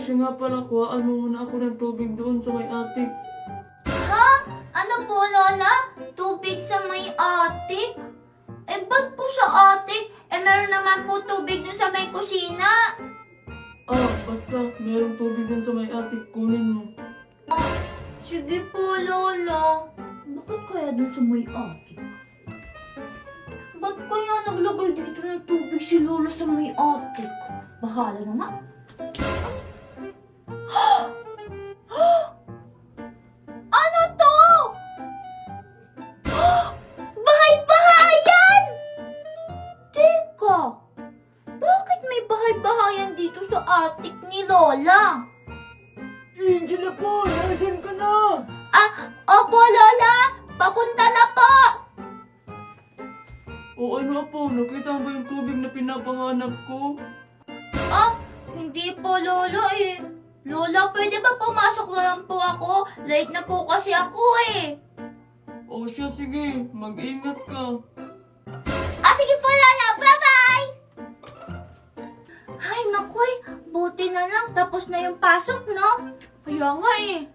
siya nga pala, kuhaan mo muna ako ng tubig doon sa may atik. Ha? Ano po, Lola? Tubig sa may atik? Eh, ba't po sa atik? Eh, meron naman po tubig dun sa may kusina. Basta merong tubig doon sa may atik, kunin mo. Sige po, Lola. Bakit kaya dun sa may atik? Ba't kaya naglagay dito ng tubig si Lola sa may atik? Bahala na nga. Ano to? Bahay-bahayan! Teka, bakit may bahay-bahayan dito sa atik ni Lola? Angela po, nasan ka na? Opo, Lola! Papunta na po! O ano po, nakita mo ba yung tubig na pinapahanap ko? Hindi po, Lola eh. Lola, pwede ba pumasok na lang po ako? Late na po kasi ako eh. O siya, sige, mag-ingat ka. Sige po, Lola. Bye-bye! Ay, nakoy. Buti na lang. Tapos na yung pasok, no? Kaya nga eh.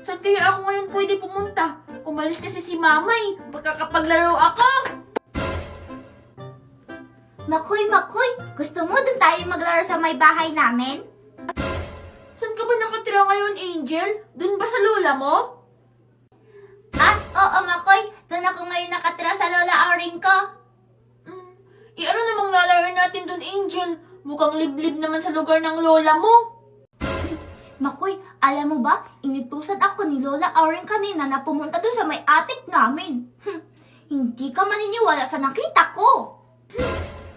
Saan kaya ako ngayon pwede pumunta? Umalis kasi si Mama eh. Magkakapaglaro ako. Makoy. Gusto mo dun tayo maglaro sa may bahay namin? Saan ka ba nakatira ngayon, Angel? Doon ba sa lola mo? Oo, Makoy. Dun ako ngayon nakatira sa Lola Auring ko. Ano namang lalaroin natin doon, Angel? Mukhang liblib naman sa lugar ng lola mo. Makoy, alam mo ba, inutusan ako ni Lola Auring kanina na pumunta dun sa may atik namin. Hindi ka maniniwala sa nakita ko.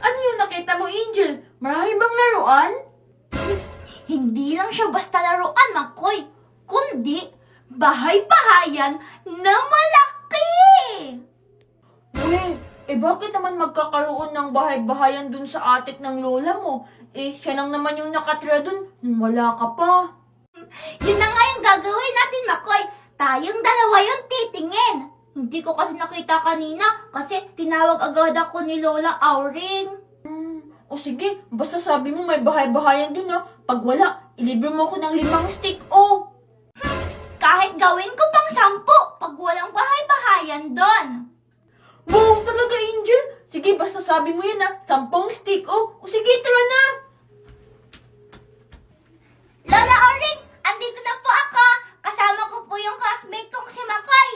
Ano yung nakita mo, Angel? Marami bang laruan? Hindi lang siya basta laruan, Makoy, kundi bahay-bahayan na malaki! Bakit naman magkakaroon ng bahay-bahayan dun sa atik ng lola mo? Siya lang naman yung nakatira dun. Wala ka pa. Yun na nga yung gagawin natin, Makoy. Tayong dalawa yung titingin. Hindi ko kasi nakita kanina kasi tinawag agad ako ni Lola Auring. O sige, basta sabi mo may bahay-bahayan dun ha. Pag wala, ilibre mo ako ng 5 stick Kahit gawin ko pang 10 pag walang bahay-bahayan doon. Wow, talaga, Angel? Sige, basta sabi mo yan ha. 10 stick O sige, tara na. Lola Auring, andito na po ako. Kasama ko po yung classmate kong si Makoy.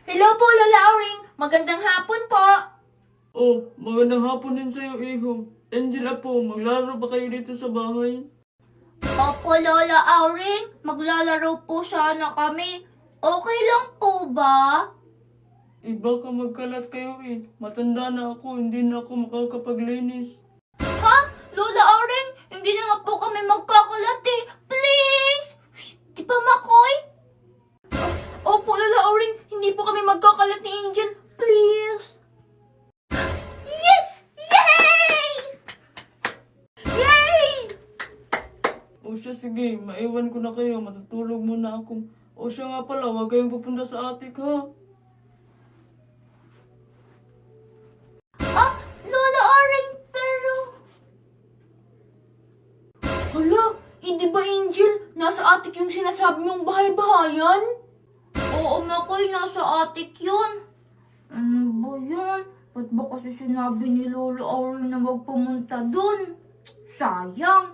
Hello po, Lola Auring. Magandang hapon po. Magandang hapon din sa'yo, Iho. Angela po, maglaro ba kayo dito sa bahay? Opo, Lola Auring. Maglalaro po sana kami. Okay lang po ba? Baka magkalat kayo eh. Matanda na ako, hindi na ako makakapaglinis. Lola Auring, hindi na nga po kami magkakalat eh. Please! Di ba, Makoy? Opo, Lola Auring. Hindi po kami magkakalat ni Angel. Please. Yes! Yay! Yay! O siya, sige, maiwan ko na kayo. Matutulog muna ako. O siya nga pala, huwag kayong pupunta sa atik ha. Lola Auring, pero... Hala, di ba, Angel? Nasa atik yung sinasabi mong bahay-bahayan? Oo, Makoy, nasa atik yun. Ano ba yun? Ba't ba kasi sinabi ni Lola Auring na wag pumunta dun? Sayang.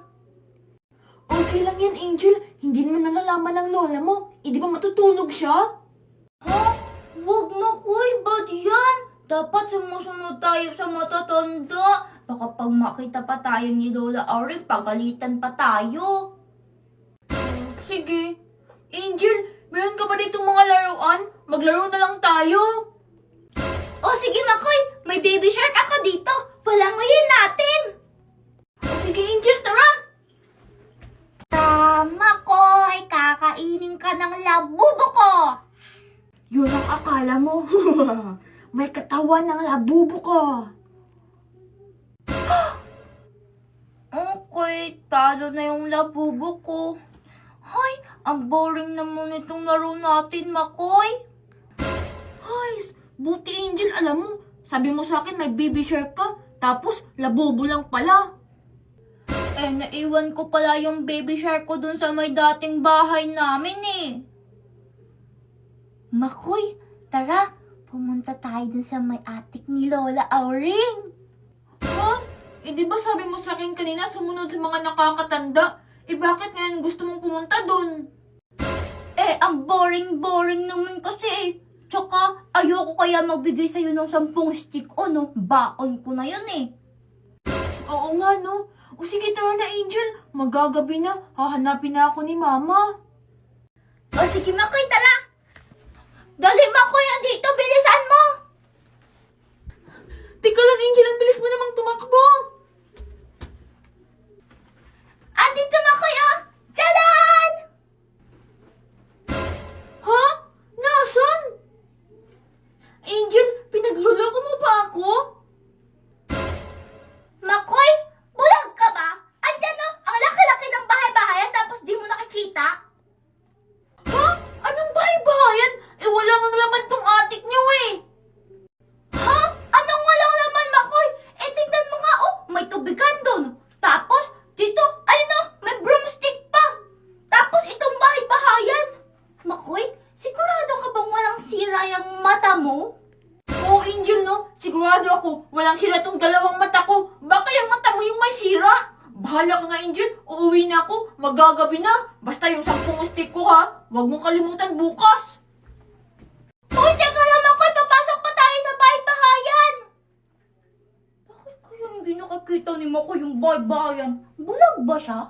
Okay lang yan, Angel. Hindi naman nalalaman ng lola mo. Di ba matutulog siya? Wag, Makoy, ba't yan? Dapat sumusunod tayo sa matatanda. Baka pag makita pa tayo ni Lola Auring, pagalitan pa tayo. Sige. Angel, meron ka ba ditong mga laruan? Maglaro na lang tayo. Sige, Makoy, may baby shark ako dito. Palangoyin natin. Sige, Angel, tara. Makoy, kakainin ka ng labubo ko. Yun ang akala mo. May katawan ng labubo ko. Okay, talo na yung labubo ko. Hay, ang boring naman itong laro natin, Makoy. Ay, buti, Angel, alam mo. Sabi mo sa akin may baby shark ka. Tapos, labubo lang pala. Naiwan ko pala yung baby shark ko dun sa may dating bahay namin eh. Makoy, tara, pumunta tayo dun sa may atik ni Lola Auring. Ha? Di ba sabi mo sa akin kanina sumunod sa mga nakakatanda? Bakit ngayon gusto mong pumunta dun? Ang boring-boring naman kasi eh. Tsaka, ayoko kaya magbigay sa'yo ng 10 stick no? Baon ko na yun eh. Oo nga, no? O sige, tara na, Angel. Magagabi na. Hahanapin na ako ni Mama. O sige, Makoy, tara! Dali, Makoy, andito, bilisan mo! Teka lang, Angel. Ang bilis mo namang tumakbo. Andito, Makoy, oh! Jalan! Ha? Nasaan? Angel, pinagluloko mo ba ako? Makoy, bulag ka ba? Andyan no, ang laki-laki ng bahay-bahayan tapos di mo nakikita? Ha? Anong bahay-bahayan? Wala ngang laman tong atik niyo eh. Ha? Anong walang laman, Makoy? Tignan mo nga, oh, may tubigan dun. Tapos, dito, ayun oh, may broomstick pa. Tapos, itong bahay-bahayan. Makoy, sigurado ka bang walang sira yung mata mo? Oo, Angel, no? Sigurado ako, walang sira tong dalawang mata ko. Baka yung mata mo yung may sira. Bahala ka nga, Angel. Uuwi na ako. Magagabi na. Basta yung 10 stick ko, ha? Huwag mong kalimutan bukas. Hoy, teka lang, Makoy, papasok pa tayo sa bahay-bahayan. Bakit kaya hindi nakakita ni Makoy yung bahay-bahayan? Bulag ba siya?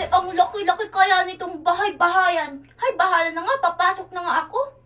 Ang laki-laki kaya nitong bahay-bahayan. Hay, bahala na nga, papasok na nga ako.